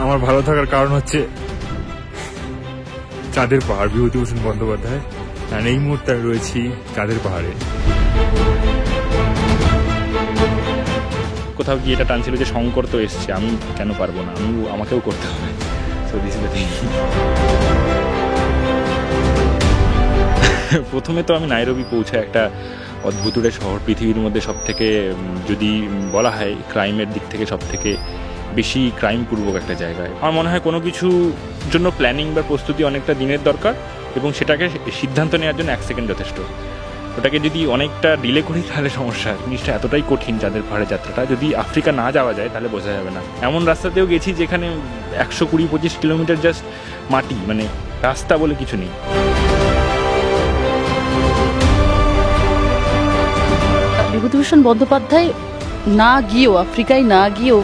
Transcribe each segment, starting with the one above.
আমার ভালো থাকার কারণ হচ্ছে চাঁদের পাহাড়, বিভূতিভূষণ বন্দ্যোপাধ্যায়। আর এই মুহূর্তে আমি রয়েছি চাঁদের পাহাড়ে। কোথাও গিয়ে এটা টানছিল যে শঙ্কর তো এসছে, আমি কেন পারবো না, আমাকেও করতে হবে। So this is the thing. প্রথমে তো আমি নাইরোবি পৌঁছে একটা অদ্ভুত শহর, পৃথিবীর মধ্যে সব থেকে, যদি বলা হয় ক্রাইমের দিক থেকে সব থেকে বেশি ক্রাইম পূর্বক একটা জায়গায়। আমার মনে হয় কোনো কিছু জন্য প্ল্যানিং বা প্রস্তুতি অনেকটা দিনের দরকার, এবং সেটাকে সিদ্ধান্ত নেওয়ার জন্য 1 সেকেন্ড যথেষ্ট। ওটাকে যদি অনেকটা ডিলে করি তাহলে সমস্যা। জিনিসটা এতটাই কঠিন চাঁদের পাহাড়ে যাত্রাটা, যদি আফ্রিকা না যাওয়া যায় তাহলে বোঝা যাবে না। এমন রাস্তাতেও গেছি যেখানে 120-25 কিলোমিটার জাস্ট মাটি, মানে রাস্তা বলে কিছু নেই। বিভূতিভূষণ বন্দ্যোপাধ্যায় না গিয়েও, আফ্রিকায় না গিয়েও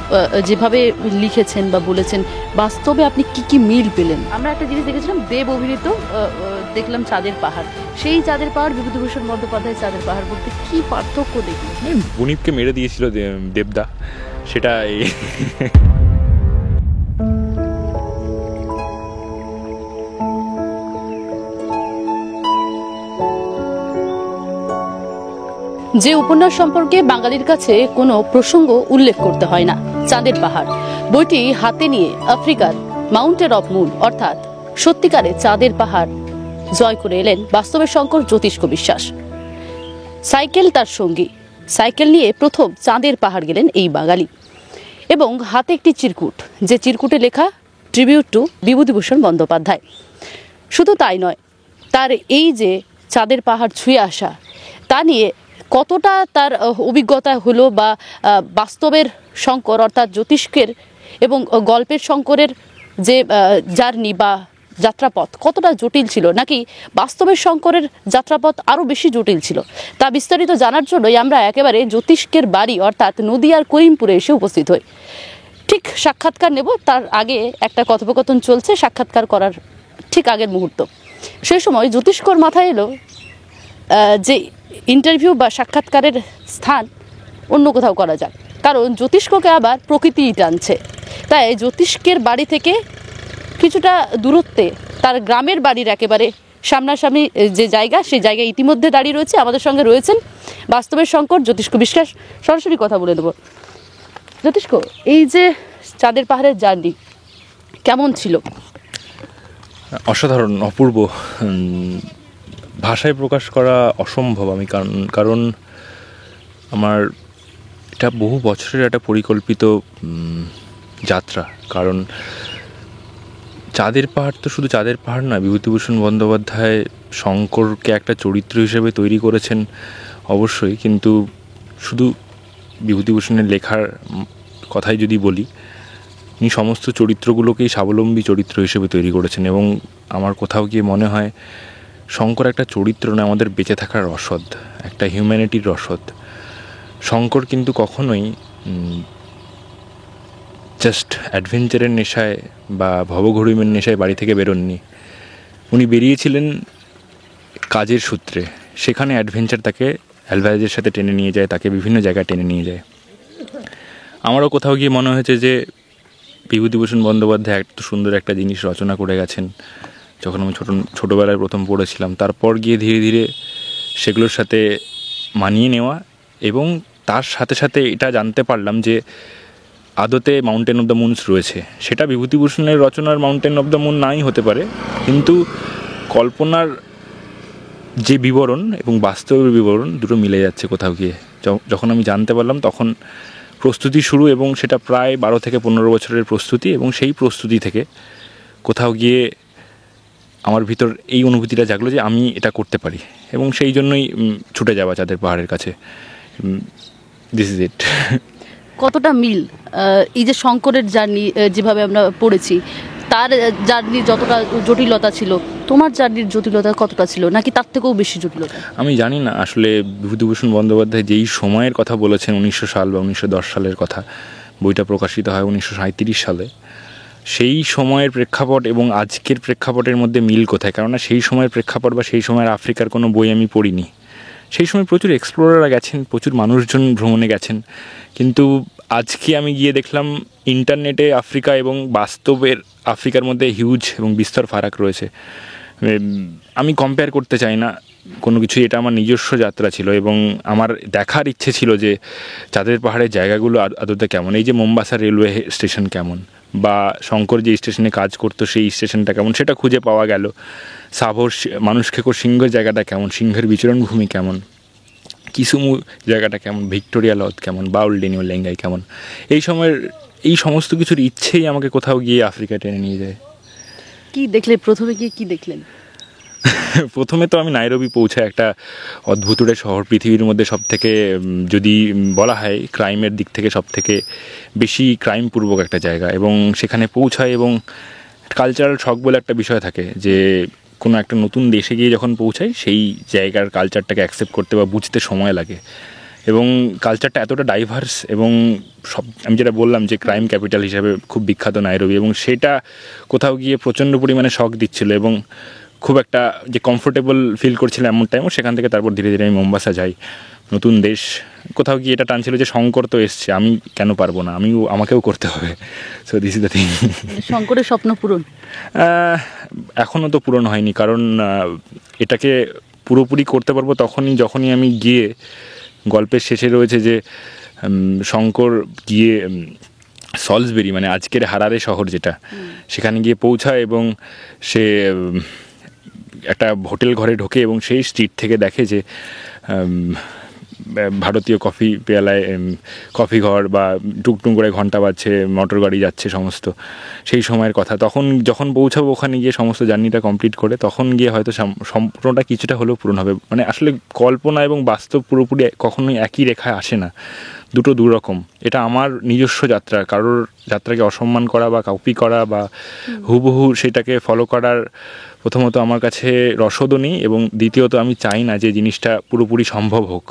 যেভাবে লিখেছেন বা বলেছেন, বাস্তবে আপনি কি কি মিল পেলেন? আমরা একটা জিনিস দেখেছিলাম, দেব অভিনীত দেখলাম চাঁদের পাহাড়, সেই চাঁদের পাহাড় বিভূতিভূষণ বন্দ্যোপাধ্যায় চাঁদের পাহাড় বলতে কি পার্থক্য দেখলেন? বুনিপকে মেরে দিয়েছিল দেবদা, সেটা যে উপন্যাস সম্পর্কে বাঙালির কাছে কোনো প্রসঙ্গ উল্লেখ করতে হয় না, চাঁদের পাহাড় বইটি হাতে নিয়ে আফ্রিকার মাউন্টেন অফ মুন অর্থাৎ সত্যিকারে চাঁদের পাহাড় জয় করে এলেন বাস্তবের শঙ্কর জ্যোতিষ্ক বিশ্বাস। সাইকেল তার সঙ্গী, সাইকেল নিয়ে প্রথম চাঁদের পাহাড় গেলেন এই বাঙালি, এবং হাতে একটি চিরকুট, যে চিরকুটে লেখা ট্রিবিউট টু বিভূতিভূষণ বন্দ্যোপাধ্যায়। শুধু তাই নয়, তার এই যে চাঁদের পাহাড় ছুঁয়ে আসা, তা নিয়ে কতটা তার অভিজ্ঞতা হলো, বা বাস্তবের শঙ্কর অর্থাৎ জ্যোতিষ্কের এবং গল্পের শঙ্করের যে জার্নি বা যাত্রাপথ কতটা জটিল ছিল, নাকি বাস্তবের শঙ্করের যাত্রাপথ আরও বেশি জটিল ছিল, তা বিস্তারিত জানার জন্যই আমরা একেবারে জ্যোতিষ্কের বাড়ি অর্থাৎ নদিয়ার করিমপুরে এসে উপস্থিত হই। ঠিক সাক্ষাৎকার নেব, তার আগে একটা কথোপকথন চলছে সাক্ষাৎকার করার ঠিক আগের মুহূর্ত। সেই সময় জ্যোতিষ্কর মাথায় এলো যে ইন্টারভিউ বা সাক্ষাৎকারের স্থান অন্য কোথাও করা যাক, কারণ জ্যোতিষ্ককে আবার প্রকৃতি টানছে। তাই জ্যোতিষ্কের বাড়ি থেকে কিছুটা দূরত্বে তার গ্রামের বাড়ির একেবারে সামনাসামনি যে জায়গা, সেই জায়গায় ইতিমধ্যে দাঁড়িয়ে রয়েছে। আমাদের সঙ্গে রয়েছেন বাস্তবের শঙ্কর জ্যোতিষ্ক বিশ্বাস। সরাসরি কথা বলে দেব। জ্যোতিষ্ক, এই যে চাঁদের পাহাড়ের জার্নি কেমন ছিল? অসাধারণ, অপূর্ব, ভাষায় প্রকাশ করা অসম্ভব। আমি কারণ আমার এটা বহু বছরের একটা পরিকল্পিত যাত্রা। কারণ চাঁদের পাহাড় তো শুধু চাঁদের পাহাড় নয়, বিভূতিভূষণ বন্দ্যোপাধ্যায় শঙ্করকে একটা চরিত্র হিসেবে তৈরি করেছেন অবশ্যই, কিন্তু শুধু বিভূতিভূষণের লেখার কথাই যদি বলি, উনি সমস্ত চরিত্রগুলোকেই স্বাবলম্বী চরিত্র হিসেবে তৈরি করেছেন। এবং আমার কোথাও গিয়ে মনে হয় শঙ্কর একটা চরিত্র নয়, আমাদের বেঁচে থাকার রসদ, একটা হিউম্যানিটির রসদ। শঙ্কর কিন্তু কখনোই জাস্ট অ্যাডভেঞ্চারের নেশায় বা ভবঘুরিমের নেশায় বাড়ি থেকে বেরোননি। উনি বেরিয়েছিলেন কাজের সূত্রে, সেখানে অ্যাডভেঞ্চার তাকে অ্যালভারেজের সাথে টেনে নিয়ে যায়, তাকে বিভিন্ন জায়গায় টেনে নিয়ে যায়। আমারও কোথাও গিয়ে মনে হয়েছে যে বিভূতিভূষণ বন্দ্যোপাধ্যায় এত সুন্দর একটা জিনিস রচনা করে গেছেন, যখন আমি ছোটোবেলায় প্রথম পড়েছিলাম, তারপর গিয়ে ধীরে ধীরে সেগুলোর সাথে মানিয়ে নেওয়া, এবং তার সাথে সাথে এটা জানতে পারলাম যে আদতে মাউন্টেন অফ দ্য মুনস রয়েছে। সেটা বিভূতিভূষণের রচনার মাউন্টেন অফ দ্য মুন নাই হতে পারে, কিন্তু কল্পনার যে বিবরণ এবং বাস্তবের বিবরণ দুটো মিলে যাচ্ছে কোথাও গিয়ে। যখন আমি জানতে পারলাম তখন প্রস্তুতি শুরু, এবং সেটা প্রায় 12 থেকে 15 বছরের প্রস্তুতি, এবং সেই প্রস্তুতি থেকে কোথাও গিয়ে আমার ভিতর এই অনুভূতিটা জাগলো যে আমি এটা করতে পারি, এবং সেই জন্যই ছুটে যাওয়া চাঁদের পাহাড়ের কাছে। This is it. কতটা মিল এই যে শঙ্করের জার্নি যেভাবে আমরা পড়েছি, তার জার্নি যতটা জটিলতা ছিল, তোমার জার্নির জটিলতা কতটা ছিল, নাকি তার থেকেও বেশি জটিলতা? আমি জানি না। আসলে বিভূতিভূষণ বন্দ্যোপাধ্যায় যেই সময়ের কথা বলেছেন, 1900 সাল বা 1910 সালের কথা, বইটা প্রকাশিত হয় 1937 সালে, সেই সময়ের প্রেক্ষাপট এবং আজকের প্রেক্ষাপটের মধ্যে মিল কোথায়? কেননা সেই সময়ের প্রেক্ষাপট বা সেই সময়ের আফ্রিকার কোনো বই আমি পড়িনি। সেই সময় প্রচুর এক্সপ্লোরাররা গেছেন, প্রচুর মানুষজন ভ্রমণে গেছেন, কিন্তু আজকে আমি গিয়ে দেখলাম ইন্টারনেটে আফ্রিকা এবং বাস্তবের আফ্রিকার মধ্যে হিউজ এবং বিস্তর ফারাক রয়েছে। আমি কম্পেয়ার করতে চাই না কোনো কিছু, এটা আমার নিজস্ব যাত্রা ছিল এবং আমার দেখার ইচ্ছে ছিল যে চাঁদের পাহাড়ের জায়গাগুলো আদতে কেমন, এই যে মোম্বাসা রেলওয়ে স্টেশন কেমন, বা শঙ্কর যে স্টেশনে কাজ করতো সেই স্টেশনটা কেমন, সেটা খুঁজে পাওয়া গেল। সাভোর মানুষখেকো সিংহের জায়গাটা কেমন, সিংহের বিচরণভূমি কেমন, কিসুমু জায়গাটা কেমন, ভিক্টোরিয়া লজ কেমন, বাউলডিনিও লেঙ্গাই কেমন, এই সময়ের এই সমস্ত কিছুর ইচ্ছেই আমাকে কোথাও গিয়ে আফ্রিকা টেনে নিয়ে যায়। কি দেখলে প্রথমে গিয়ে, কি দেখলেন? প্রথমে তো আমি নাইরোবি পৌঁছাই, একটা অদ্ভুতুড়ে শহর, পৃথিবীর মধ্যে সব থেকে যদি বলা হয় ক্রাইমের দিক থেকে সব থেকে বেশি ক্রাইমপূর্বক একটা জায়গা, এবং সেখানে পৌঁছায় এবং কালচারাল শক বলে একটা বিষয় থাকে যে কোনো একটা নতুন দেশে গিয়ে যখন পৌঁছাই সেই জায়গার কালচারটাকে অ্যাকসেপ্ট করতে বা বুঝতে সময় লাগে, এবং কালচারটা এতটা ডাইভার্স এবং সব, আমি যেটা বললাম যে ক্রাইম ক্যাপিটাল হিসাবে খুব বিখ্যাত নাইরোবি, এবং সেটা কোথাও গিয়ে প্রচণ্ড পরিমাণে শক দিচ্ছিল এবং খুব একটা যে কমফোর্টেবল ফিল করছিলাম এমন টাইমও, সেখান থেকে তারপর ধীরে ধীরে আমি মোম্বাসা যাই, নতুন দেশ, কোথাও গিয়ে এটা টানছিল যে শঙ্কর তো এসছে, আমি কেন পারবো না, আমাকেও করতে হবে। So this is the thing. শঙ্করের স্বপ্ন পূরণ এখনও তো পূরণ হয়নি, কারণ এটাকে পুরোপুরি করতে পারবো তখনই যখনই আমি গিয়ে, গল্পের শেষে রয়েছে যে শঙ্কর গিয়ে সলসবেরি মানে আজকের হারারে শহর যেটা, সেখানে গিয়ে পৌঁছায় এবং সে একটা হোটেল ঘরে ঢোকে এবং সেই স্ট্রিট থেকে দেখে যে ভারতীয় কফি পেয়ালায় কফি ঘর বা টুকটুক করে ঘন্টা বাজছে, মোটর গাড়ি যাচ্ছে সমস্ত, সেই সময়ের কথা। তখন যখন পৌঁছাবো ওখানে গিয়ে সমস্ত জার্নিটা কমপ্লিট করে, তখন গিয়ে হয়তো সম্পূর্ণটা কিছুটা হলেও পূরণ হবে। মানে আসলে কল্পনা এবং বাস্তব পুরোপুরি কখনোই একই রেখায় আসে না, দুটো দুরকম। এটা আমার নিজস্ব যাত্রা, কারোর যাত্রাকে অসম্মান করা বা কপি করা বা হুবহু সেটাকে ফলো করার প্রথমত আমার কাছে রসদও নেই, এবং দ্বিতীয়ত আমি চাই না যে জিনিসটা পুরোপুরি সম্ভব হোক,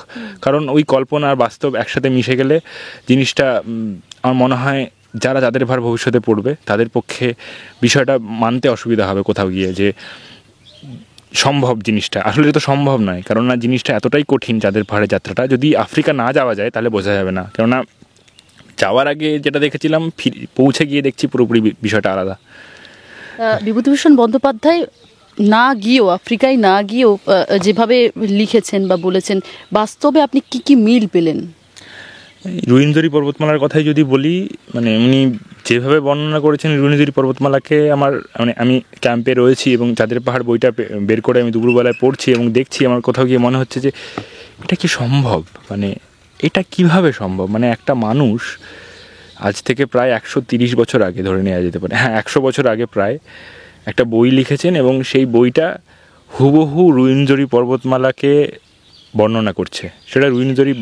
কারণ ওই কল্পনা আর বাস্তব একসাথে মিশে গেলে জিনিসটা আমার মনে হয় যারা যাদের ভার ভবিষ্যতে পড়বে তাদের পক্ষে বিষয়টা মানতে অসুবিধা হবে কোথাও গিয়ে, যে সম্ভব জিনিসটা আসলে তো সম্ভব নয়, কারণ না জিনিসটা এতটাই কঠিন। চাঁদের পাহাড়ের যাত্রাটা যদি আফ্রিকা না যাওয়া যায় তাহলে বোঝা যাবে না, কেননা যাওয়ার আগে যেটা দেখেছিলাম পৌঁছে গিয়ে দেখছি পুরোপুরি বিষয়টা আলাদা। বিভূতিভূষণ বন্দ্যোপাধ্যায় না গিয়েও, আফ্রিকায় না গিয়েও যেভাবে লিখেছেন বা বলেছেন, বাস্তবে আপনি কি কি মিল পেলেন? রুইনজরি পর্বতমালার কথাই যদি বলি, মানে উনি যেভাবে বর্ণনা করেছেন রুইনজরি পর্বতমালাকে, মানে আমি ক্যাম্পে রয়েছি এবং চাঁদের পাহাড় বইটা বের করে আমি দুপুরবেলায় পড়ছি এবং দেখছি, আমার কোথাও গিয়ে মনে হচ্ছে যে এটা কি সম্ভব, মানে এটা কিভাবে সম্ভব। মানে একটা মানুষ আজ থেকে প্রায় 130 বছর আগে ধরে নেওয়া যেতে পারে, হ্যাঁ 100 বছর আগে প্রায় একটা বই লিখেছেন এবং সেই বইটা হুবহু রুইনজরি পর্বতমালাকে বর্ণনা করছে। সেটা রুইনজরি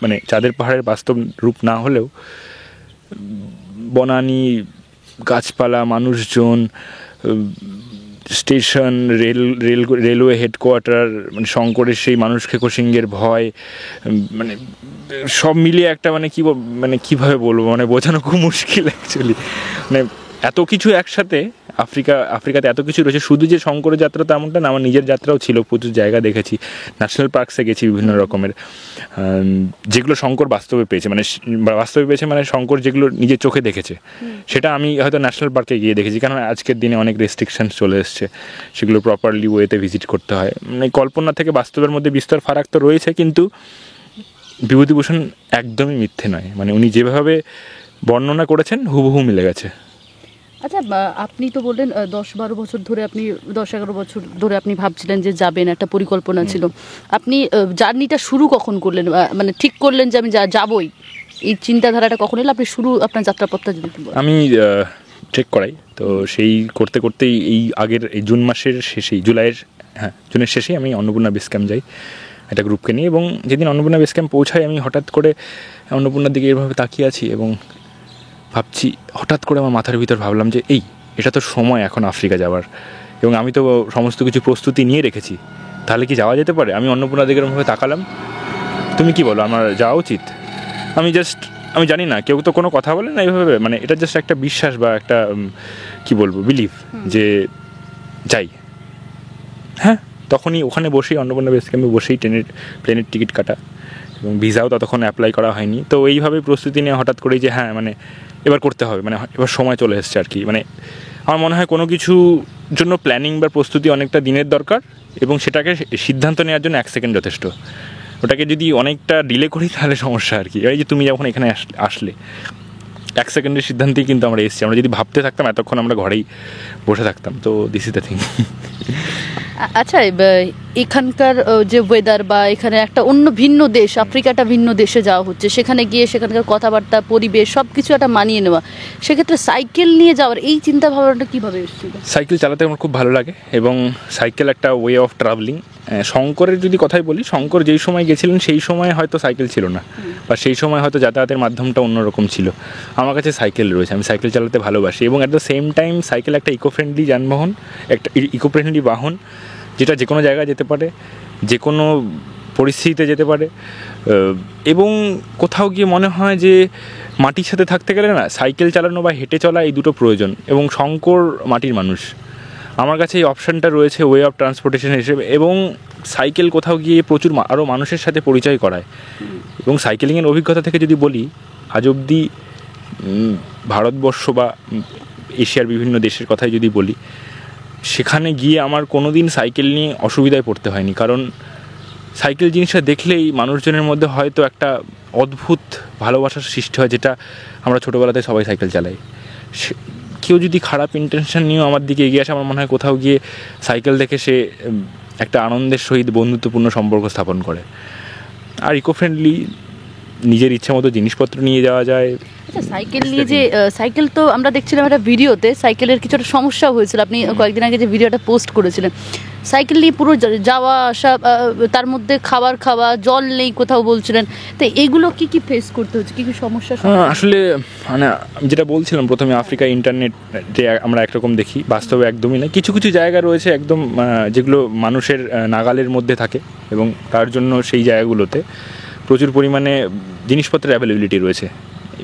মানে চাঁদের পাহাড়ের বাস্তব রূপ না হলেও বনানী, গাছপালা, মানুষজন, স্টেশন, রেলওয়ে হেডকোয়ার্টার, মানে শঙ্করের সেই মানুষখেকো সিংহের ভয়, মানে সব মিলিয়ে একটা মানে কীভাবে বলবো, মানে বোঝানো খুব মুশকিল অ্যাকচুয়ালি। মানে এত কিছু একসাথে, আফ্রিকাতে এত কিছু রয়েছে। শুধু যে শঙ্করের যাত্রা তো এমনটা না, আমার নিজের যাত্রাও ছিল, প্রচুর জায়গা দেখেছি, ন্যাশনাল পার্কসে গেছি বিভিন্ন রকমের, যেগুলো শঙ্কর বাস্তবে পেয়েছে, মানে শঙ্কর যেগুলো নিজের চোখে দেখেছে সেটা আমি হয়তো ন্যাশনাল পার্কে গিয়ে দেখেছি, কারণ আজকের দিনে অনেক রেস্ট্রিকশনস চলে এসছে, সেগুলো প্রপারলি ওয়েতে ভিজিট করতে হয়। মানে কল্পনা থেকে বাস্তবের মধ্যে বিস্তর ফারাক তো রয়েছে, কিন্তু বিভূতিভূষণ একদমই মিথ্যে নয়, মানে উনি যেভাবে বর্ণনা করেছেন হুবহু মিলে গেছে। আচ্ছা, আপনি তো বললেন 10-12 বছর ধরে, আপনি 10-11 বছর ধরে আপনি ভাবছিলেন যে যাবেন, একটা পরিকল্পনা ছিল। আপনি জার্নিটা শুরু কখন করলেন, মানে ঠিক করলেন যে আমি যাবই, এই চিন্তাধারাটা কখন এলো? আপনি আপনার যাত্রাপথটা যদি বলেন। আমি ট্রেক করাই, তো সেই করতে করতেই এই জুন মাসের শেষেই, জুনের শেষেই আমি অন্নপূর্ণা বেস ক্যাম্প যাই একটা গ্রুপকে নিয়ে, এবং যেদিন অন্নপূর্ণা বেস ক্যাম্প পৌঁছাই আমি হঠাৎ করে অন্নপূর্ণার দিকে এভাবে তাকিয়ে আছি এবং ভাবছি, হঠাৎ করে আমার মাথার ভিতর ভাবলাম যে এটা তো সময় এখন আফ্রিকা যাওয়ার, এবং আমি তো সমস্ত কিছু প্রস্তুতি নিয়ে রেখেছি, তাহলে কি যাওয়া যেতে পারে? আমি অন্নপূর্ণা দিকে এরকমভাবে তাকালাম, তুমি কি বলো, আমার যাওয়া উচিত? আমি জানি না, কেউ তো কোনো কথা বলে না এইভাবে, মানে এটা জাস্ট একটা বিশ্বাস বা একটা কি বলবো, বিলিভ যে যাই। হ্যাঁ, তখনই ওখানে বসেই অন্নপূর্ণা বেস ক্যাম্পে বসেই প্লেনের টিকিট কাটা, এবং ভিসাও ততক্ষণ অ্যাপ্লাই করা হয়নি। তো এইভাবে প্রস্তুতি নিয়ে হঠাৎ করেই যে হ্যাঁ মানে এবার করতে হবে, মানে এবার সময় চলে এসছে আর কি। মানে আমার মনে হয় কোনো কিছু জন্য প্ল্যানিং বা প্রস্তুতি অনেকটা দিনের দরকার, এবং সেটাকে সিদ্ধান্ত নেওয়ার জন্য 1 সেকেন্ড যথেষ্ট। ওটাকে যদি অনেকটা ডিলে করি তাহলে সমস্যা আর কি। এই যে তুমি যখন এখানে আসলে 1 সেকেন্ডের সিদ্ধান্তেই কিন্তু আমরা এসেছি। আমরা যদি ভাবতে থাকতাম এতক্ষণ আমরা ঘরেই বসে থাকতাম। তো দিস ইজ দ্য থিং। আচ্ছা, এখানকার যে ওয়েদার বা এখানে একটা অন্য ভিন্ন দেশ, আফ্রিকাটা ভিন্ন দেশে যাওয়া হচ্ছে, সেখানে গিয়ে সেখানকার কথাবার্তা, পরিবেশ সব কিছু একটা মানিয়ে নেওয়া, সেক্ষেত্রে সাইকেল নিয়ে যাওয়ার এই চিন্তা ভাবনাটা কীভাবে এসেছিল? সাইকেল চালাতে আমার খুব ভালো লাগে, এবং সাইকেল একটা ওয়ে অফ ট্রাভেলিং। শঙ্করের যদি কথাই বলি, শঙ্কর যেই সময় গেছিলেন সেই সময় হয়তো সাইকেল ছিল না, বা সেই সময় হয়তো যাতায়াতের মাধ্যমটা অন্যরকম ছিল। আমার কাছে সাইকেল রয়েছে, আমি সাইকেল চালাতে ভালোবাসি, এবং at the same time cycle একটা ইকো ফ্রেন্ডলি যানবাহন, একটা ইকো ফ্রেন্ডলি বাহন, যেটা যে কোনো জায়গায় যেতে পারে, যে কোনো পরিস্থিতিতে যেতে পারে। এবং কোথাও গিয়ে মনে হয় যে মাটির সাথে থাকতে গেলে না সাইকেল চালানো বা হেঁটে চলা এই দুটো প্রয়োজন, এবং শঙ্কর মাটির মানুষ। আমার কাছে এই অপশানটা রয়েছে ওয়ে অফ ট্রান্সপোর্টেশন হিসেবে, এবং সাইকেল কোথাও গিয়ে প্রচুর আরও মানুষের সাথে পরিচয় করায়। এবং সাইকেলিংয়ের অভিজ্ঞতা থেকে যদি বলি, আজ অবধি ভারতবর্ষ বা এশিয়ার বিভিন্ন দেশের কথাই যদি বলি, সেখানে গিয়ে আমার কোনো দিন সাইকেল নিয়ে অসুবিধায় পড়তে হয়নি। কারণ সাইকেল জিনিসটা দেখলেই মানুষজনের মধ্যে হয়তো একটা অদ্ভুত ভালোবাসার সৃষ্টি হয়, যেটা আমরা ছোটোবেলাতে সবাই সাইকেল চালাই। কেউ যদি খারাপ ইন্টেনশন নিয়েও আমার দিকে এগিয়ে আসে, আমার মনে হয় কোথাও গিয়ে সাইকেল দেখে সে একটা আনন্দের সহিত বন্ধুত্বপূর্ণ সম্পর্ক স্থাপন করে। আর ইকো ফ্রেন্ডলি, নিজের ইচ্ছে মতো জিনিসপত্র নিয়ে যাওয়া যায়। আচ্ছা, সাইকেল নিয়ে যে সাইকেল তো আমরা দেখছিলাম একটা ভিডিওতে, সাইকেলের কিছুটা সমস্যা হয়েছিল, আপনি কয়েকদিন আগে যে ভিডিওটা পোস্ট করেছিলেন, সাইকেল নিয়ে পুরো যাওয়া আসা, তার মধ্যে খাওয়া, জল নেই কোথাও বলছিলেন, তো এইগুলো কি কি ফেস করতে হচ্ছে, কি কি সমস্যা? আসলে মানে যেটা বলছিলাম প্রথমে, আফ্রিকা ইন্টারনেটে আমরা একরকম দেখি, বাস্তবে একদমই না। কিছু কিছু জায়গা রয়েছে একদম যেগুলো মানুষের নাগালের মধ্যে থাকে, এবং তার জন্য সেই জায়গাগুলোতে প্রচুর পরিমাণে জিনিসপত্রের অ্যাভেলেবিলিটি রয়েছে।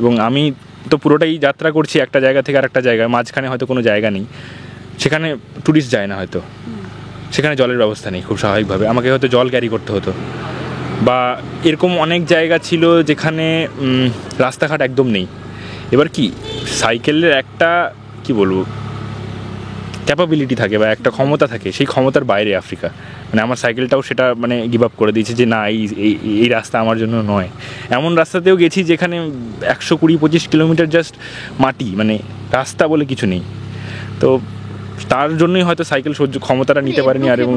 এবং আমি তো পুরোটাই যাত্রা করছি একটা জায়গা থেকে আরেকটা জায়গায়, মাঝখানে হয়তো কোনো জায়গা নেই, সেখানে ট্যুরিস্ট যায় না হয়তো, সেখানে জলের ব্যবস্থা নেই, খুব স্বাভাবিকভাবে আমাকে হয়তো জল ক্যারি করতে হতো। বা এরকম অনেক জায়গা ছিল যেখানে রাস্তাঘাট একদম নেই। এবার কি সাইকেলের একটা কি বলবো ক্যাপাবিলিটি থাকে বা একটা ক্ষমতা থাকে, সেই ক্ষমতার বাইরে আফ্রিকা। মানে আমার সাইকেলটাও সেটা মানে গিভ আপ করে দিয়েছে যে না, এই রাস্তা আমার জন্য নয়। এমন রাস্তাতেও গেছি যেখানে 120-25 কিলোমিটার জাস্ট মাটি, মানে রাস্তা বলে কিছু নেই। তো তার জন্যই হয়তো সাইকেল সহ্য ক্ষমতাটা নিতে পারেনি। আর এবং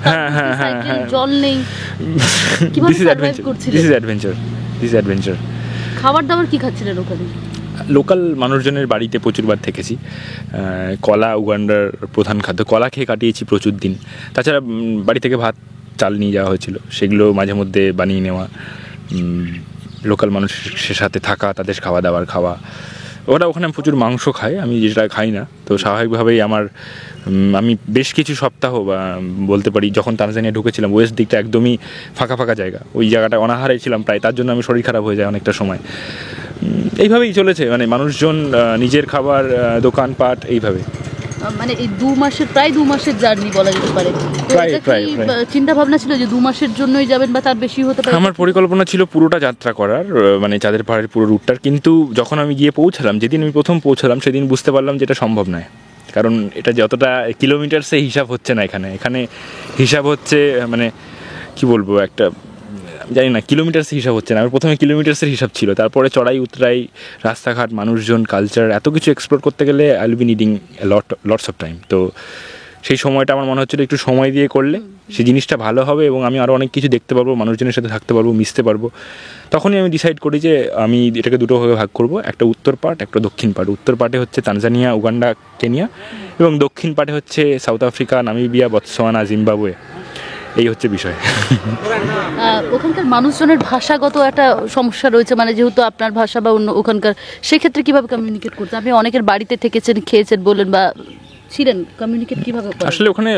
হ্যাঁ, জল নেই, দিস ইজ অ্যাডভেঞ্চার। খাবার দাবার কি খাচ্ছিলেন ওখানে? লোকাল মানুষজনের বাড়িতে প্রচুরবার থেকেছি। কলা উগান্ডার প্রধান খাদ্য, কলা খেয়ে কাটিয়েছি প্রচুর দিন। তাছাড়া বাড়ি থেকে ভাত চাল নিয়ে যাওয়া হয়েছিল, সেগুলো মাঝে মধ্যে বানিয়ে নেওয়া, লোকাল মানুষের সাথে থাকা, তাদের খাওয়া দাওয়ার খাওয়া। ওখানে প্রচুর মাংস খায়, আমি যেটা খাই না। তো স্বাভাবিকভাবেই আমি বেশ কিছু সপ্তাহ বা বলতে পারি, যখন তানজানিয়া ঢুকেছিলাম, ওয়েস্ট দিকটা একদমই ফাঁকা জায়গা, ওই জায়গাটা অনাহারে ছিলাম প্রায়, তার জন্য আমি শরীর খারাপ হয়ে যায় অনেকটা সময়। এইভাবেই চলেছে, মানে মানুষজন, নিজের খাবার, দোকানপাট, এইভাবে। মানে এই প্রায় 2 মাসের জার্নি বলা যেতে পারে। প্রায় চিন্তা ভাবনা ছিল যে 2 মাসের জন্যই যাবেন বা তার বেশি হতে পারে? আমার পরিকল্পনা ছিল পুরোটা যাত্রা করার, মানে চাঁদের পাহাড়ের পুরো রুটটার। কিন্তু যখন আমি গিয়ে পৌঁছালাম, যেদিন আমি প্রথম পৌঁছালাম, সেদিন বুঝতে পারলাম যে এটা সম্ভব নয়। কারণ এটা যতটা কিলোমিটারসে হিসাব হচ্ছে না, এখানে হিসাব হচ্ছে মানে কি বলবো, একটা জানি না, কিলোমিটার্সে হিসাব হচ্ছে না। আমার প্রথমে কিলোমিটার্সের হিসাব ছিল, তারপরে চড়াই উতরাই, রাস্তাঘাট, মানুষজন, কালচার, এত কিছু এক্সপ্লোর করতে গেলে I will be needing lots of time. তো সেই সময়টা আমার মনে হচ্ছিল একটু সময় দিয়ে করলে সেই জিনিসটা ভালো হবে, এবং আমি আরও অনেক কিছু দেখতে পারবো, মানুষজনের সাথে থাকতে পারবো, মিশতে পারবো। তখনই আমি ডিসাইড করি যে আমি এটাকে দুটোভাবে ভাগ করব, একটা উত্তর পার্ট, একটা দক্ষিণ পার্ট। উত্তর পার্টে হচ্ছে তানজানিয়া, উগান্ডা, কেনিয়া, এবং দক্ষিণ পার্টে হচ্ছে south Africa, Namibia, Botswana, Zimbabwe. এই হচ্ছে বিষয়। ওখানকার মানুষজনের ভাষাগত একটা সমস্যা রয়েছে, মানে যেহেতু আপনার ভাষা বা অন্য ওখানকার, সেক্ষেত্রে কিভাবে কমিউনিকেট করতে? আপনি অনেকের বাড়িতে থেকেছেন, খেয়েছেন বললেন বা ছিলেন, কমিউনিকেট কিভাবে করেন? আসলে ওখানে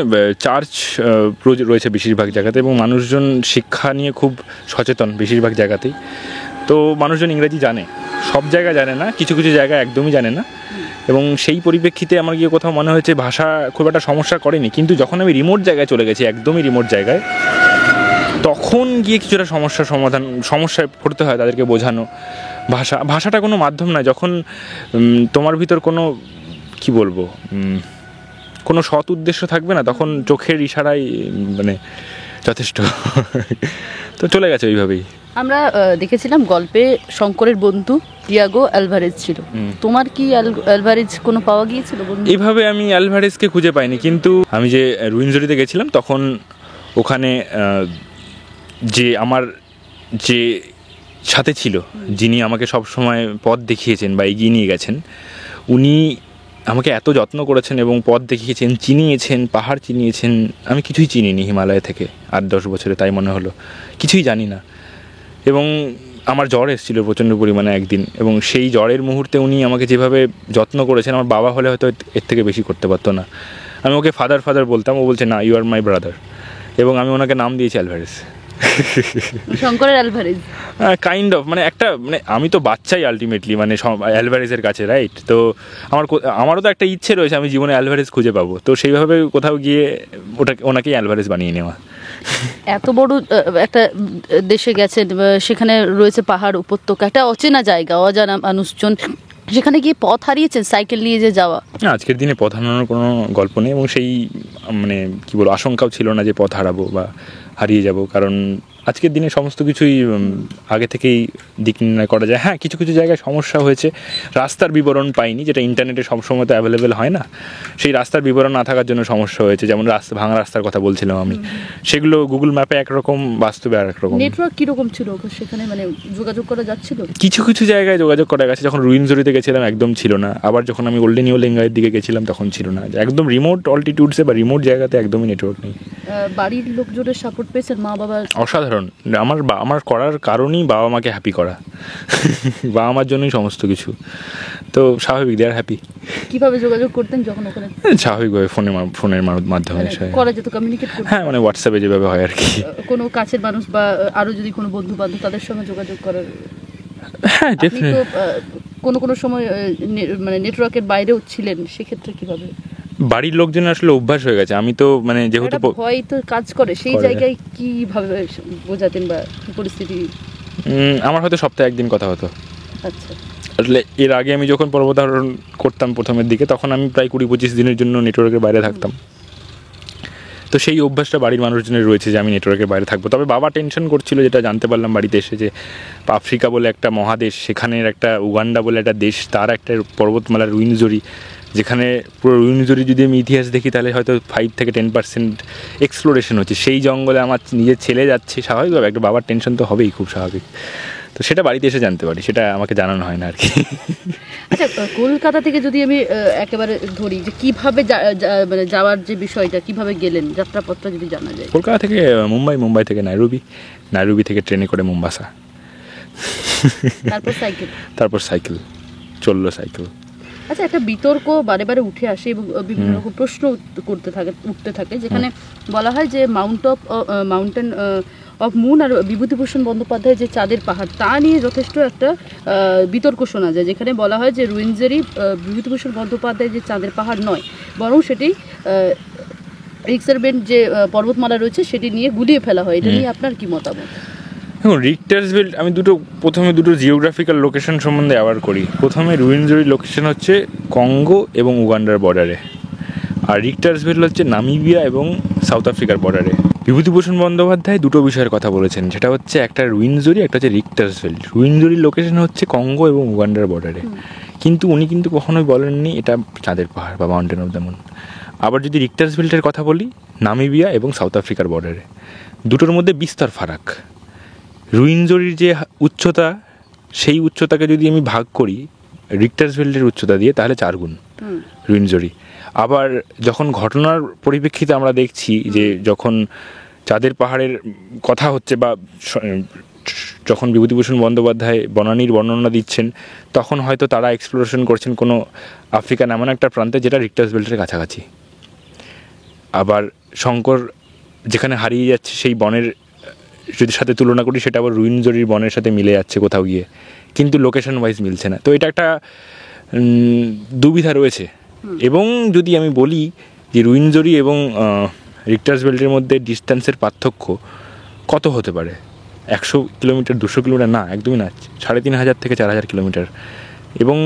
চার্চ রয়েছে বেশিরভাগ জায়গাতে, এবং মানুষজন শিক্ষা নিয়ে খুব সচেতন বেশিরভাগ জায়গাতেই। তো মানুষজন ইংরেজি জানে, সব জায়গায় জানে না, কিছু কিছু জায়গায় একদমই জানে না। এবং সেই পরিপ্রেক্ষিতে আমার গিয়ে কোথাও মনে হয়েছে ভাষা খুব একটা সমস্যা করেনি। কিন্তু যখন আমি রিমোট জায়গায় চলে গেছি, একদমই রিমোট জায়গায়, তখন গিয়ে কিছুটা সমস্যায় পড়তে হয় তাদেরকে বোঝানো। ভাষাটা কোনো মাধ্যম নয়। যখন তোমার ভিতর কোনো কি বলবো কোনো সৎ উদ্দেশ্য থাকবে না, তখন চোখের ইশারাই মানে যথেষ্ট। তো চলে গেছে ওইভাবেই। আমরা দেখেছিলাম গল্পে শঙ্করের বন্ধু তিয়াগো অ্যালভারেজ ছিল, তোমার কি অ্যালভারেজ কোনো পাওয়া গিয়েছিল বন্ধু? এইভাবে আমি অ্যালভারেজকে খুঁজে পাইনি, কিন্তু আমি যে রুইনজরিতে গেছিলাম তখন ওখানে যে আমার যে সাথে ছিল, যিনি আমাকে সব সময় পথ দেখিয়েছেন বা এগিয়ে নিয়ে গেছেন, উনি আমাকে এত যত্ন করেছেন এবং পথ দেখিয়েছেন, চিনিয়েছেন, পাহাড় চিনিয়েছেন। আমি কিছুই চিনিনি হিমালয় থেকে 8-10 বছরে, তাই মনে হলো কিছুই জানি না। এবং আমার জ্বর এসেছিলো প্রচণ্ড পরিমাণে একদিন, এবং সেই জ্বরের মুহূর্তে উনি আমাকে যেভাবে যত্ন করেছেন, আমার বাবা হলে হয়তো এর থেকে বেশি করতে পারতো না। আমি ওকে ফাদার বলতাম, ও বলছে না, ইউ আর মাই ব্রাদার। এবং আমি ওনাকে নাম দিয়েছি অ্যালভারেজ। শঙ্করের অ্যালভারেজ কাইন্ড অফ মানে আমি তো বাচ্চাই আলটিমেটলি, মানে অ্যালভারেজের কাছে, রাইট? তো আমারও তো একটা ইচ্ছে রয়েছে আমি জীবনে অ্যালভারেজ খুঁজে পাবো, তো সেইভাবে কোথাও গিয়ে ওনাকেই অ্যালভারেজ বানিয়ে নেওয়া। এত বড় একটা দেশে গেছেন, সেখানে রয়েছে পাহাড়, উপত্যকা, একটা অচেনা জায়গা, অজানা মানুষজন, সেখানে গিয়ে পথ হারিয়েছেন সাইকেল নিয়ে যে যাওয়া। আজকের দিনে পথ হারানোর কোনো গল্প নেই, এবং সেই মানে কি বলবো আশঙ্কাও ছিল না যে পথ হারাবো বা হারিয়ে যাব, কারণ আজকের দিনে সমস্ত কিছুই আগে থেকেই দিক নির্ণয় করা যায়। হ্যাঁ, কিছু কিছু জায়গায় সমস্যা হয়েছে, রাস্তার বিবরণ পাইনি, যেটা ইন্টারনেটে সবসময় তো অ্যাভেলেবেল হয় না। সেই রাস্তার বিবরণ না থাকার জন্য সমস্যা হয়েছে, যেমন ভাঙা রাস্তার কথা বলছিলাম আমি, সেগুলো গুগল ম্যাপে একরকম, বাস্তবে আর একরকম। নেটওয়ার্ক কিরকম ছিল সেখানে, মানে যোগাযোগ করা যাচ্ছিল? কিছু কিছু জায়গায় যোগাযোগ করা গেছে, যখন রুইনজরিতে গেছিলাম একদম ছিল না, আবার যখন আমি গোল্ডেন ইয়োলেঙ্গায়ের দিকে গেছিলাম তখন ছিল না। একদম রিমোট অল্টিটিউডসে বা রিমোট জায়গাতে একদমই নেটওয়ার্ক নেই। বাড়ির লোকজনের সাপোর্ট পেয়েছেন, মা বাবা? অসাধারণ। আমার করার কারণই বাবা মাকে হ্যাপি করা, বাবা মার জন্যই সমস্ত কিছু, তো স্বাভাবিক, দে আর হ্যাপি। কিভাবে যোগাযোগ করতেন যখন ওখানে? স্বাভাবিকভাবে ফোনের মাধ্যমে করা যেত, কমিউনিকেট করতে? হ্যাঁ, মানে হোয়াটসঅ্যাপে যেভাবে হয় আর কি। কোনো কাছের মানুষ বা আরো যদি কোনো বন্ধু বান্ধব তাদের সঙ্গে যোগাযোগ করার? হ্যাঁ, ডেফিনেটলি। কোনো সময় মানে নেটওয়ার্কের বাইরেও ছিলেন, সেক্ষেত্রে কিভাবে? বাড়ির লোকজনের আসলে অভ্যাস হয়ে গেছে, আমি তো মানে যেহেতু ভয় তো কাজ করে, সেই জায়গায় কিভাবে বোঝাতেন বা কি পরিস্থিতি? আমার হয়তো সপ্তাহে একদিন কথা হতো। আচ্ছা। আসলে এর আগে আমি যখন পর্বতারোহণ করতাম প্রথমের দিকে, তখন আমি প্রায় 20-25 দিনের জন্য নেটওয়ার্কের বাইরে থাকতাম। তো সেই অভ্যাসটা বাড়ির মানুষজনের রয়েছে যে আমি নেটওয়ার্কের বাইরে থাকবো। তবে বাবা টেনশন করছিল, যেটা জানতে পারলাম বাড়িতে এসে, যে আফ্রিকা বলে একটা মহাদেশ, সেখানের একটা উগান্ডা বলে একটা দেশ, তার একটা পর্বতমালা রুইনজরি, যেখানে পুরো রুইনজরি যদি আমি ইতিহাস দেখি তাহলে হয়তো 5-10% এক্সপ্লোরেশন হচ্ছে। সেই জঙ্গলে আমার নিজের ছেলে যাচ্ছে, স্বাভাবিকভাবে একটা বাবার টেনশন তো হবেই, খুব স্বাভাবিক। তো সেটা বাড়িতে এসে জানতে পারি, সেটা আমাকে জানানো হয় না আর কি। আচ্ছা, কলকাতা থেকে যদি আমি একেবারে ধরি, যে কিভাবে মানে যাওয়ার যে বিষয়টা, কিভাবে গেলেন, যাত্রাপথটা যদি জানা যায়? কলকাতা থেকে মুম্বাই থেকে নাইরোবি থেকে ট্রেনে করে মোম্বাসা, তারপর সাইকেল চললো সাইকেল। আচ্ছা, একটা বিতর্ক বারে বারে উঠে আসে এবং বিভিন্ন রকম প্রশ্ন উঠতে থাকে, যেখানে বলা হয় যে মাউন্টেন অফ মুন আর বিভূতিভূষণ বন্দ্যোপাধ্যায় যে চাঁদের পাহাড়, তা নিয়ে যথেষ্ট একটা বিতর্ক শোনা যায়, যেখানে বলা হয় যে রুইনজরি বিভূতিভূষণ বন্দ্যোপাধ্যায় যে চাঁদের পাহাড় নয়, বরং সেটি রিক্টার বেল্ট যে পর্বতমালা রয়েছে সেটি নিয়ে গুলিয়ে ফেলা হয়। এটা নিয়ে আপনার কি মতামত? এখন রিক্টার্স বেল্ট, আমি প্রথমে দুটো জিওগ্রাফিক্যাল লোকেশন সম্বন্ধে অ্যাওয়ার করি। প্রথমে রুইনজরি লোকেশন হচ্ছে কঙ্গো এবং উগান্ডার বর্ডারে, আর রিক্টার্স বেল্ট হচ্ছে নামিবিয়া এবং সাউথ আফ্রিকার বর্ডারে। বিভূতিভূষণ বন্দ্যোপাধ্যায় দুটো বিষয়ের কথা বলেছেন, সেটা হচ্ছে একটা রুইনজরি, একটা হচ্ছে রিক্টার্স বেল্ট। রুইনজরির লোকেশন হচ্ছে কঙ্গো এবং উগান্ডার বর্ডারে, কিন্তু উনি কিন্তু কখনোই বলেননি এটা চাঁদের পাহাড় বা মাউন্টেন অফ দ্য মুন। আবার যদি রিক্টার্স বেল্টের কথা বলি, নামিবিয়া এবং সাউথ আফ্রিকার বর্ডারে, দুটোর মধ্যে বিস্তর ফারাক। রুইনজরির যে উচ্চতা, সেই উচ্চতাকে যদি আমি ভাগ করি রিক্টার্স বেল্টের উচ্চতা দিয়ে, তাহলে 4 গুণ রুইনজরি। আবার যখন ঘটনার পরিপ্রেক্ষিতে আমরা দেখছি যে যখন চাঁদের পাহাড়ের কথা হচ্ছে, বা যখন বিভূতিভূষণ বন্দ্যোপাধ্যায় বনানীর বর্ণনা দিচ্ছেন, তখন হয়তো তারা এক্সপ্লোরেশন করছেন কোনো আফ্রিকান এমন একটা প্রান্তে যেটা রিক্টার্স বেল্টের কাছাকাছি। আবার শঙ্কর যেখানে হারিয়ে যাচ্ছে, সেই বনের যদি সাথে তুলনা করি, সেটা আবার রুইনজরির বনের সাথে মিলে যাচ্ছে কোথাও গিয়ে, কিন্তু লোকেশন ওয়াইজ মিলছে না। তো এটা একটা দুবিধা রয়েছে। এবং যদি আমি বলি যে রুইনজরি এবং রিক্টার্স বেল্টের মধ্যে ডিস্ট্যান্সের পার্থক্য কত হতে পারে, 100 কিলোমিটার, 200 কিলোমিটার না, একদমই না, 3500 থেকে 4000 কিলোমিটার। এবং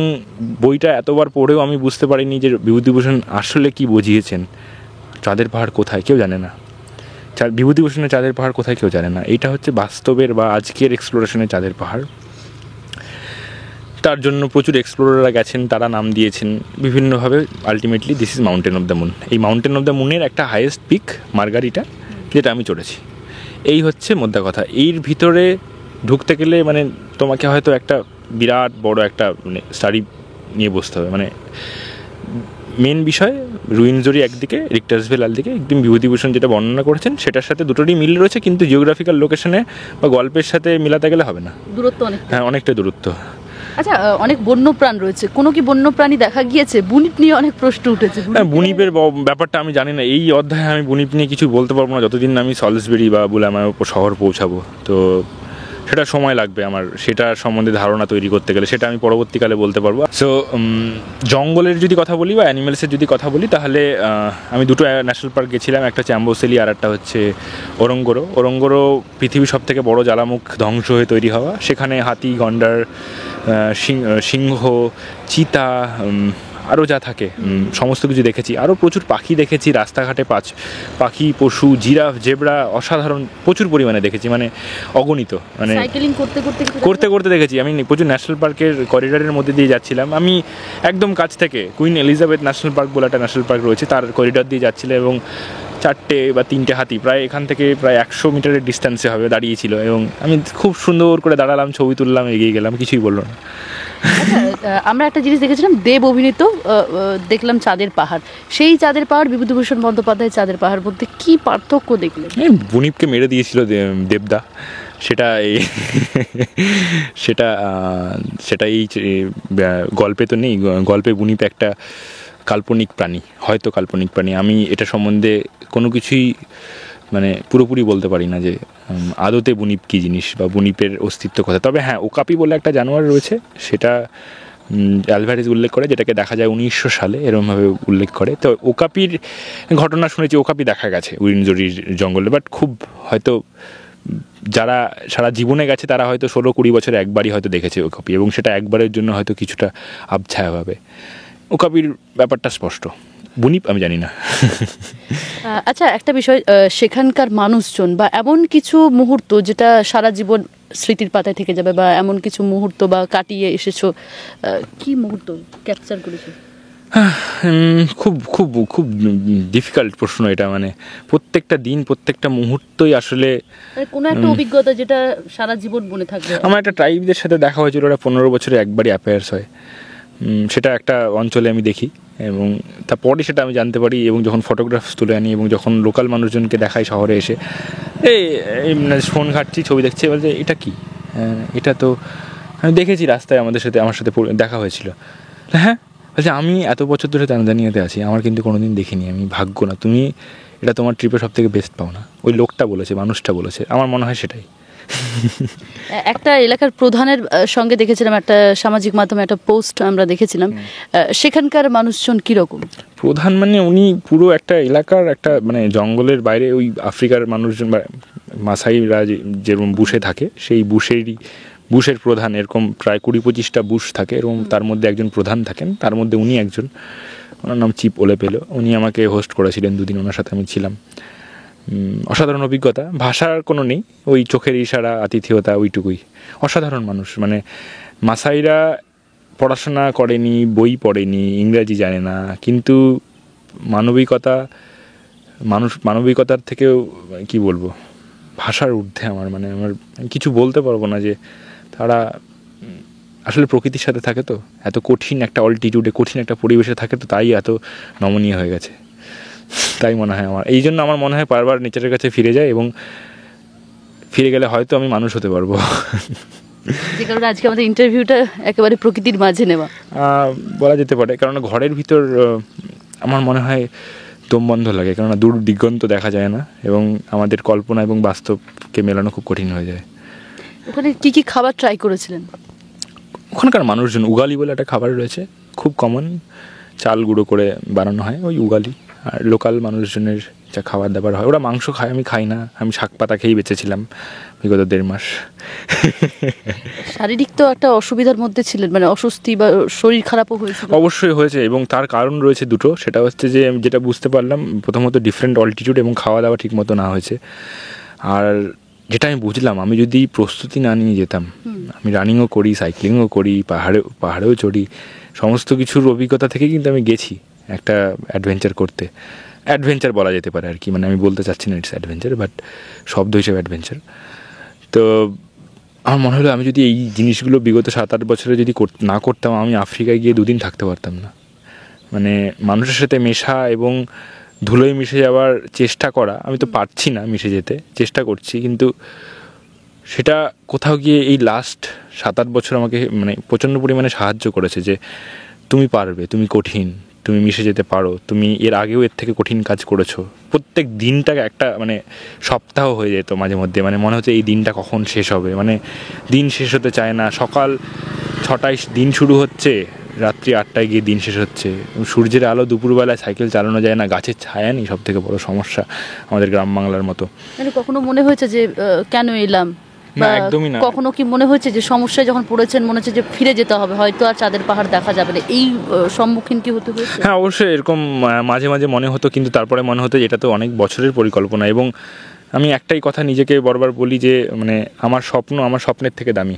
বইটা এতবার পড়েও আমি বুঝতে পারিনি যে বিভূতিভূষণ আসলে কি বুঝিয়েছেন। চাঁদের পাহাড় কোথায় কেউ জানে না, বিভূতিভূষণের চাঁদের পাহাড় কোথায় কেউ জানে না। এইটা হচ্ছে বাস্তবের বা আজকের এক্সপ্লোরেশনের চাঁদের পাহাড়। তার জন্য প্রচুর এক্সপ্লোরাররা গেছেন, তারা নাম দিয়েছেন বিভিন্নভাবে। Ultimately this is mountain of the moon. এই মাউন্টেন অফ দ্য মুনের একটা হাইয়েস্ট পিক মার্গারিটা, যেটা আমি চড়েছি। এই হচ্ছে মোদ্দা কথা। এর ভিতরে ঢুকতে গেলে মানে তোমাকে হয়তো একটা বিরাট বড় একটা মানে স্টাডি নিয়ে বসতে হবে। মানে মেন বিষয় রুইনজরি একদিকে, রিক্টার্সভিল একদিকে, একদম বিভূতিভূষণ যেটা বর্ণনা করেছেন সেটার সাথে দুটোরই মিল রয়েছে, কিন্তু জিওগ্রাফিক্যাল লোকেশনে বা গল্পের সাথে মিলাতে গেলে হবে না, দূরত্ব অনেক। হ্যাঁ, অনেকটা দূরত্ব। আচ্ছা, অনেক বন্যপ্রাণ রয়েছে, কোনো কি বন্যপ্রাণী দেখা গিয়েছে? বুনিপ নিয়ে অনেক প্রশ্ন উঠেছে। হ্যাঁ, বুনিপের ব্যাপারটা আমি জানি না। এই অধ্যায়ে আমি বুনিপ নিয়ে কিছু বলতে পারবো না যতদিন না আমি সলিসবেরি বা বুলামায় শহর পৌঁছাবো। তো সেটা সময় লাগবে আমার সেটা সম্বন্ধে ধারণা তৈরি করতে গেলে, সেটা আমি পরবর্তীকালে বলতে পারবো। সো জঙ্গলের যদি কথা বলি বা অ্যানিমেলসের যদি কথা বলি, তাহলে আমি দুটো ন্যাশনাল পার্ক গেছিলাম, একটা চ্যাম্বোসেলি আর একটা হচ্ছে ওরঙ্গোরো। ওরঙ্গোরো পৃথিবীর সব থেকে বড় জ্বালামুখ ধ্বংস হয়ে তৈরি হওয়া। সেখানে হাতি, গন্ডার, সিংহ, চিতা, আরও যা থাকে সমস্ত কিছু দেখেছি। আরও প্রচুর পাখি দেখেছি রাস্তাঘাটে, পাখি, পশু, জিরাফ, জেব্রা, অসাধারণ প্রচুর পরিমাণে দেখেছি, মানে অগণিত। মানে সাইকেলিং করতে করতে দেখেছি। আমি প্রচুর ন্যাশনাল পার্কের করিডরের মধ্যে দিয়ে যাচ্ছিলাম। আমি একদম কাছ থেকে কুইন এলিজাবেথ ন্যাশনাল পার্ক বলে একটা ন্যাশনাল পার্ক রয়েছে, তার করিডর দিয়ে যাচ্ছিলাম এবং 4টে বা 3টে হাতি প্রায় এখান থেকে প্রায় 100 মিটারের ডিস্টেন্সে হবে দাঁড়িয়েছিল, এবং আমি খুব সুন্দর করে দাঁড়ালাম, ছবি তুললাম, এগিয়ে গেলাম, কিছুই বললো না। আচ্ছা, আমরা একটা জিনিস দেখেছিলাম, দেব অভিনীত দেখলাম চাঁদের পাহাড়। সেই চাঁদের পাহাড়, বিভূতিভূষণ বন্দ্যোপাধ্যায়ের চাঁদের পাহাড় মধ্যে কি পার্থক্য দেখলেন? বুনিপকে মেরে দিয়েছিল দেবদা, সেটা সেটা এই গল্পে তো নেই। গল্পে বুনিপ একটা কাল্পনিক প্রাণী, হয়তো কাল্পনিক প্রাণী। আমি এটা সম্বন্ধে কোনো কিছুই মানে পুরোপুরি বলতে পারি না যে আদতে বুনিপ কী জিনিস বা বুনিপের অস্তিত্ব কথা। তবে হ্যাঁ, ওকাপি বলে একটা জানোয়ার রয়েছে, সেটা অ্যালভারেজ উল্লেখ করে, যেটাকে দেখা যায় 1900 সালে, এরকমভাবে উল্লেখ করে। তো ওকাপির ঘটনা শুনেছি, ওকাপি দেখা গেছে উইন্ডসরির জঙ্গলে, বাট খুব হয়তো যারা সারা জীবনে গেছে তারা হয়তো 16-20 বছরে একবারই হয়তো দেখেছে ওকাপি, এবং সেটা একবারের জন্য হয়তো কিছুটা আবছায়াভাবে। ওকাপির ব্যাপারটা স্পষ্ট, বুনিপ আমি জানি না। আচ্ছা, একটা বিষয়, সেখানকার মানুষজন বা এমন কিছু মুহূর্ত যেটা সারা জীবন স্মৃতির পাতায় থেকে যাবে, বা এমন কিছু মুহূর্ত বা কাটিয়ে এসেছো, কি মুহূর্ত ক্যাপচার করেছো? খুব খুব খুব ডিফিকাল্ট প্রশ্ন এটা। মানে প্রত্যেকটা দিন, প্রত্যেকটা মুহূর্তই আসলে কোনো একটা অভিজ্ঞতা যেটা সারা জীবন মনে থাকবে। আমার একটা ট্রাইবদের সাথে দেখা হয়েছিল, ওরা 15 বছরে একবারই অ্যাফেয়ার্স হয়, সেটা একটা অঞ্চলে আমি দেখি, এবং তারপরে সেটা আমি জানতে পারি। এবং যখন ফটোগ্রাফস তুলে আনি এবং যখন লোকাল মানুষজনকে দেখাই শহরে এসে, এই ফোন ঘাটছি, ছবি দেখছি, বলছে এটা কি, এটা তো আমি দেখেছি রাস্তায়, আমার সাথে দেখা হয়েছিল। হ্যাঁ, বলছে আমি এত বছর ধরে তানজানিয়াতে আছি, আমার কিন্তু কোনোদিন দেখিনি, আমি ভাগ্য না, তুমি এটা তোমার ট্রিপে সব থেকে বেস্ট পাও না। ওই লোকটা বলেছে, মানুষটা বলেছে, আমার মনে হয় সেটাই। একটা এলাকার প্রধানের সঙ্গে দেখেছিলাম, একটা সামাজিক মাধ্যমে একটা পোস্ট আমরা দেখেছিলাম, সেখানকার মানুষজন কিরকম? প্রধান মানে উনি পুরো একটা এলাকার একটা মানে জঙ্গলের বাইরে ওই আফ্রিকার মানুষজন বা মাসাইরা যেরকম বুশে থাকে, সেই বুশের প্রধান, এরকম প্রায় 20-25টা বুশ থাকে, এরকম তার মধ্যে একজন প্রধান থাকেন, তার মধ্যে উনি একজন, ওনার নাম চিপ ওলেপেলো। উনি আমাকে হোস্ট করেছিলেন 2 দিন, ওনার সাথে আমি ছিলাম। অসাধারণ অভিজ্ঞতা, ভাষার কোনো নেই, ওই চোখের ইশারা, আতিথেয়তা, ওইটুকুই। অসাধারণ মানুষ, মানে মাসাইরা পড়াশোনা করেনি, বই পড়েনি, ইংরাজি জানে না, কিন্তু মানবিকতার থেকেও কি বলবো, ভাষার ঊর্ধ্বে আমার কিছু বলতে পারবো না। যে তারা আসলে প্রকৃতির সাথে থাকে, তো এত কঠিন একটা অল্টিটিউডে, কঠিন একটা পরিবেশে থাকে, তো তাই এত নমনীয় হয়ে গেছে, তাই মনে হয় আমার। এই জন্য আমার মনে হয় বারবার নেচারের কাছে ফিরে যায়, এবং ফিরে গেলে হয়তো আমি মানুষ হতে পারবো। যে কারণে আজকে আমাদের ইন্টারভিউটা একেবারে প্রকৃতির মাঝে নেওয়া বলা যেতে পারে, কারণ ঘরের ভিতর আমার মনে হয় দম বন্ধ লাগে, কেননা দূর দিগন্ত দেখা যায় না, এবং আমাদের কল্পনা এবং বাস্তবকে মেলানো খুব কঠিন হয়ে যায়। ওখানে কি কি খাবার ট্রাই করেছিলেন? ওখানকার মানুষজন, উগালি বলে একটা খাবার রয়েছে, খুব কমন, চাল গুঁড়ো করে বানানো হয়, ওই উগালি, আর লোকাল মানুষজনের যা খাবার দাবার হয়, ওরা মাংস খায়, আমি খাই না, আমি শাক পাতা খেয়েই বেঁচেছিলাম বিগত 1.5 মাস। শারীরিক তো একটা অসুবিধার মধ্যে ছিলেন, মানে অস্বস্তি বা শরীর খারাপও হয়েছিল। অবশ্যই হয়েছে, এবং তার কারণ রয়েছে দুটো। সেটা হচ্ছে যে আমি যেটা বুঝতে পারলাম, প্রথমত ডিফারেন্ট অল্টিটিউড এবং খাওয়া দাওয়া ঠিক মতো না হয়েছে। আর যেটা আমি বুঝলাম, আমি যদি প্রস্তুতি না নিয়ে যেতাম, আমি রানিংও করি, সাইক্লিংও করি, পাহাড়েও চড়ি, সমস্ত কিছুর অভিজ্ঞতা থেকে কিন্তু আমি গেছি একটা অ্যাডভেঞ্চার করতে। অ্যাডভেঞ্চার বলা যেতে পারে আর কি, মানে আমি বলতে চাচ্ছি না ইটস অ্যাডভেঞ্চার, বাট শব্দ হিসেবে অ্যাডভেঞ্চার। তো আমার মনে হলো আমি যদি এই জিনিসগুলো বিগত 7-8 বছরে যদি না করতাম, আমি আফ্রিকায় গিয়ে 2 দিন থাকতে পারতাম না। মানে মানুষের সাথে মেশা এবং ধুলোয় মিশে যাওয়ার চেষ্টা করা, আমি তো পারছি না মিশে যেতে, চেষ্টা করছি, কিন্তু সেটা কোথাও গিয়ে এই লাস্ট 7-8 বছর আমাকে মানে প্রচণ্ড পরিমাণে সাহায্য করেছে যে তুমি পারবে, তুমি কঠিন, তুমি মিশে যেতে পারো, তুমি এর আগেও এর থেকে কঠিন কাজ করেছো। প্রত্যেক দিনটাকে একটা মানে সপ্তাহ হয়ে যেত মাঝে মধ্যে, মানে মনে হচ্ছে এই দিনটা কখন শেষ হবে, মানে দিন শেষ হতে চায় না। সকাল 6টায় দিন শুরু হচ্ছে, রাত্রি 8টায় গিয়ে দিন শেষ হচ্ছে। সূর্যের আলো দুপুরবেলায় সাইকেল চালানো যায় না, গাছের ছায়া নেই, সব থেকে বড় সমস্যা আমাদের গ্রাম বাংলার মতো। মানে কখনো মনে হয়েছে যে কেন এলাম? না, একদমই না। কখনো কি মনে হয়েছে যে সমস্যায় যখন পড়েছেন মনে হচ্ছে যে ফিরে যেতে হবে, হয়তো আর চাঁদের পাহাড় দেখা যাবে না, এই সম্মুখীন কি হতে হয়েছে? হ্যাঁ, অবশ্যই এরকম মাঝে মাঝে মনে হতো, কিন্তু তারপরে মনে হতো এটা তো অনেক বছরের পরিকল্পনা। এবং আমি একটাই কথা নিজেকে বারবার বলি যে মানে আমার স্বপ্ন আমার স্বপ্নের থেকে দামি।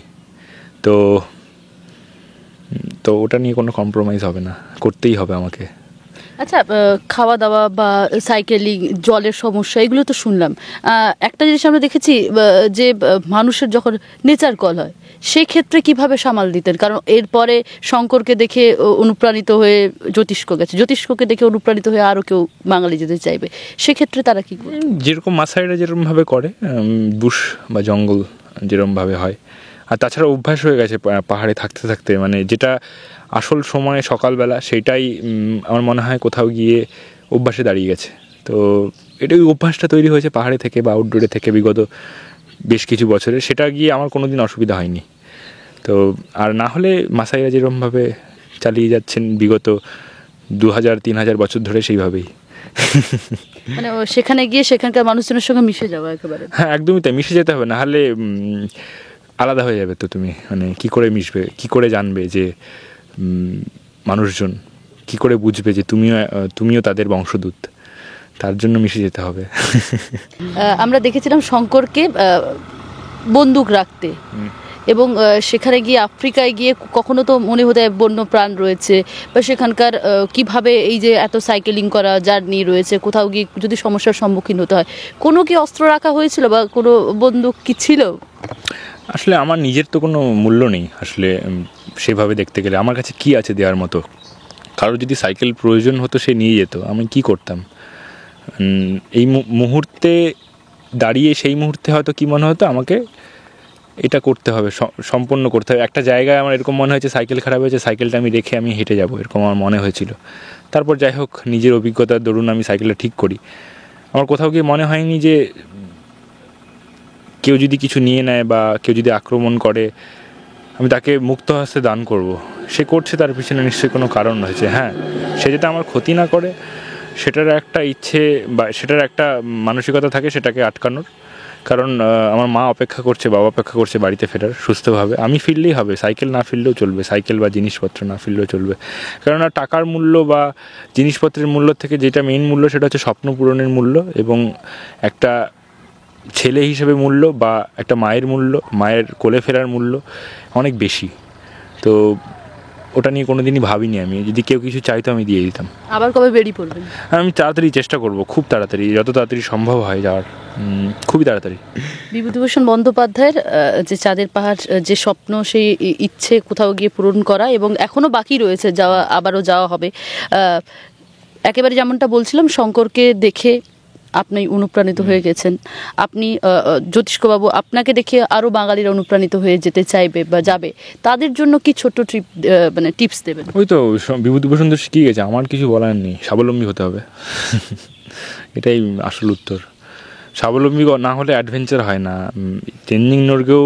তো ওটা নিয়ে কোনো কম্প্রোমাইজ হবে না, করতেই হবে আমাকে। আচ্ছা, খাওয়া দাওয়া বা সাইকেলিং, জলের সমস্যা, এগুলো তো শুনলাম। একটা জিনিস আমরা দেখেছি যে মানুষের যখন নেচার কল হয় সেই ক্ষেত্রে কিভাবে সামাল দিতেন, কারণ এরপরে শঙ্করকে দেখে অনুপ্রাণিত হয়ে জ্যোতিষ্ক গেছে, জ্যোতিষ্ককে দেখে অনুপ্রাণিত হয়ে আরও কেউ বাঙালি যেতে চাইবে, সেক্ষেত্রে তারা কি করে? যেরকম মাসাইরা যেরকমভাবে করে, বুশ বা জঙ্গল যেরকমভাবে হয়, আর তাছাড়া অভ্যাস হয়ে গেছে পাহাড়ে থাকতে থাকতে, মানে যেটা আসল সময়ে সকালবেলা, সেটাই আমার মনে হয় কোথাও গিয়ে অভ্যাসে দাঁড়িয়ে গেছে। তো এটাই অভ্যাসটা তৈরি হয়েছে পাহাড়ে থেকে বা আউটডোরে থেকে বিগত বেশ কিছু বছরে, সেটা গিয়ে আমার কোনো দিন অসুবিধা হয়নি। তো আর না হলে মাসাইরা যেরকমভাবে চালিয়ে যাচ্ছেন বিগত 2000-3000 বছর ধরে, সেইভাবেই। মানে সেখানে গিয়ে সেখানকার মানুষজনের সঙ্গে মিশে যাওয়া একেবারে। হ্যাঁ, একদমই তাই, মিশে যেতে হবে, না হলে আলাদা হয়ে যাবে। তো তুমি মানে কি করে মিশবে, কি করে জানবে যে মানুষজন কি করে বুঝবে যে তুমিও তাদের বংশদূত? তার জন্য মিশে যেতে হবে। আমরা দেখেছিলাম শঙ্করকে বন্দুক রাখতে, এবং সেখানে গিয়ে আফ্রিকায় গিয়ে কখনো তো মনে হতে বন্য প্রাণ রয়েছে, বা সেখানকার কিভাবে এই যে এত সাইকেলিং করা জার্নি রয়েছে, কোথাও গিয়ে যদি সমস্যার সম্মুখীন হতে হয়, কোনো কি অস্ত্র রাখা হয়েছিল বা কোনো বন্দুক কি ছিল? আসলে আমার নিজের তো কোনো মূল্য নেই আসলে, সেভাবে দেখতে গেলে আমার কাছে কি আছে দেওয়ার মতো? কারো যদি সাইকেল প্রয়োজন হতো সে নিয়ে যেত, আমি কি করতাম? এই মুহূর্তে দাঁড়িয়ে সেই মুহূর্তে হয়তো কি মনে হতো, আমাকে এটা করতে হবে, সম্পন্ন করতে হবে। একটা জায়গায় আমার এরকম মনে হয়েছে সাইকেল খারাপ হয়েছে, সাইকেলটা আমি রেখে আমি হেঁটে যাবো, এরকম আমার মনে হয়েছিল। তারপর যাই হোক, নিজের অভিজ্ঞতার দরুন আমি সাইকেলটা ঠিক করি। আমার কোথাও গিয়ে মনে হয়নি যে কেউ যদি কিছু নিয়ে নেয় বা কেউ যদি আক্রমণ করে, আমি তাকে মুক্ত হস্তে দান করব। সে করছে, তার পিছনে নিশ্চয়ই কোনো কারণ রয়েছে। হ্যাঁ, সে যাতে আমার ক্ষতি না করে সেটার একটা ইচ্ছে বা সেটার একটা মানসিকতা থাকে, সেটাকে আটকানোর। কারণ আমার মা অপেক্ষা করছে, বাবা অপেক্ষা করছে বাড়িতে ফেরার সুস্থভাবে। আমি ফিরলেই হবে, সাইকেল না ফিরলেও চলবে, সাইকেল বা জিনিসপত্র না ফিরলেও চলবে। কেননা টাকার মূল্য বা জিনিসপত্রের মূল্য থেকে যেটা মেইন মূল্য, সেটা হচ্ছে স্বপ্ন পূরণের মূল্য, এবং একটা ছেলে হিসেবে মূল্য বা একটা মায়ের মূল্য, মায়ের কোলে ফেরার মূল্য অনেক বেশি। তো ওটা নিয়ে কোনো দিনই ভাবিনি আমি। যদি কেউ কিছু চাইতো আমি দিয়ে দিতাম। আবার কবে বেরিয়ে পড়বেন? আমি তাড়াতাড়ি চেষ্টা করব, খুব তাড়াতাড়ি, যত তাড়াতাড়ি সম্ভব হয় যাওয়ার, খুবই তাড়াতাড়ি। বিভূতিভূষণ বন্দ্যোপাধ্যায়ের যে চাঁদের পাহাড়, যে স্বপ্ন, সেই ইচ্ছে কোথাও গিয়ে পূরণ করা, এবং এখনও বাকি রয়েছে যাওয়া, আবারও যাওয়া হবে। একেবারে যেমনটা বলছিলাম, শঙ্করকে দেখে আপনি অনুপ্রাণিত হয়ে গেছেন। আপনি জ্যোতিষ্কবাবু, আপনাকে দেখে আরও বাঙালিরা অনুপ্রাণিত হয়ে যেতে চাইবে বা যাবে, তাদের জন্য কি ছোট্ট মানে টিপস দেবেন? ওই তো বিভূতিভূষণ তো শিখিয়ে গেছে, আমার কিছু বলার নেই, স্বাবলম্বী হতে হবে। এটাই আসল উত্তর। স্বাবলম্বী না হলে অ্যাডভেঞ্চার হয় না। তেনজিং নোরগেও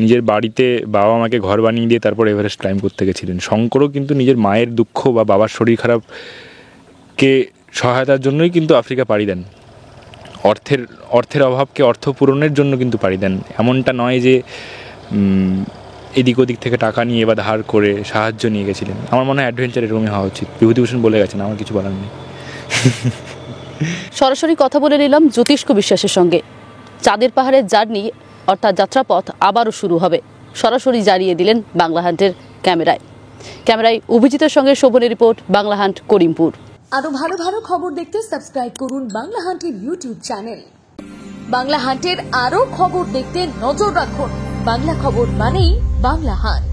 নিজের বাড়িতে বাবা মাকে ঘর বানিয়ে দিয়ে তারপর এভারেস্ট ক্লাইম্ব করতে গেছিলেন। শঙ্করও কিন্তু নিজের মায়ের দুঃখ বা বাবার শরীর খারাপকে সহায়তার জন্যই কিন্তু আফ্রিকা পাড়ি দেন। অর্থের অভাবকে অর্থ পূরণের জন্য কিন্তু পাড়ি দেন। এমনটা নয় যে এদিক ওদিক থেকে টাকা নিয়ে বা ধার করে সাহায্য নিয়ে গেছিলেন। আমার মনে হয় অ্যাডভেঞ্চার এরকমই হওয়া উচিত। বিভূতিভূষণ বলে গেছেন, আমার কিছু বলার নেই। সরাসরি কথা বলে নিলাম জ্যোতিষ্ক বিশ্বাসের সঙ্গে। চাঁদের পাহাড়ের জার্নি অর্থাৎ যাত্রাপথ আবারও শুরু হবে, সরাসরি জানিয়ে দিলেন বাংলা হান্টের ক্যামেরায় অভিজিতের সঙ্গে শোভনের রিপোর্ট, বাংলা হান্ট, করিমপুর। আরো ভালো ভালো খবর দেখতে সাবস্ক্রাইব করুন বাংলা হান্টের ইউটিউব চ্যানেল। বাংলা হান্টের আরো খবর দেখতে নজর রাখুন। বাংলা খবর মানেই বাংলা হান্ট।